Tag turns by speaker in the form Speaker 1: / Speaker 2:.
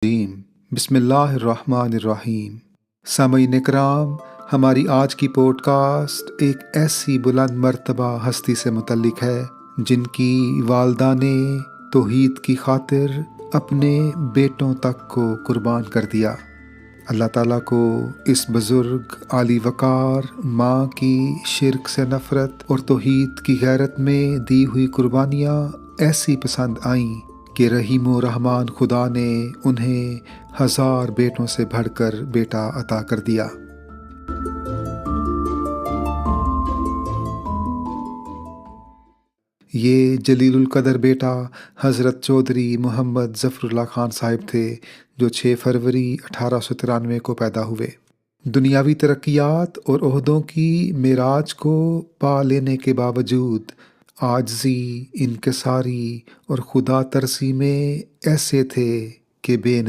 Speaker 1: الرجیم بسم اللہ الرحمن الرحیم۔ سامعین اکرام، ہماری آج کی پوڈ کاسٹ ایک ایسی بلند مرتبہ ہستی سے متعلق ہے جن کی والدہ نے توحید کی خاطر اپنے بیٹوں تک کو قربان کر دیا۔ اللہ تعالیٰ کو اس بزرگ عالی وقار ماں کی شرک سے نفرت اور توحید کی غیرت میں دی ہوئی قربانیاں ایسی پسند آئیں کہ رحیم و رحمان خدا نے انہیں 1000 بیٹوں سے بڑھ کر بیٹا عطا کر دیا۔ یہ جلیل القدر بیٹا حضرت چودھری محمد ظفر اللہ خان صاحب تھے، جو 6 فروری 1893 کو پیدا ہوئے۔ دنیاوی ترقیات اور عہدوں کی معراج کو پا لینے کے باوجود عاجزی، انکساری اور خدا ترسی میں ایسے تھے کہ بے نظیر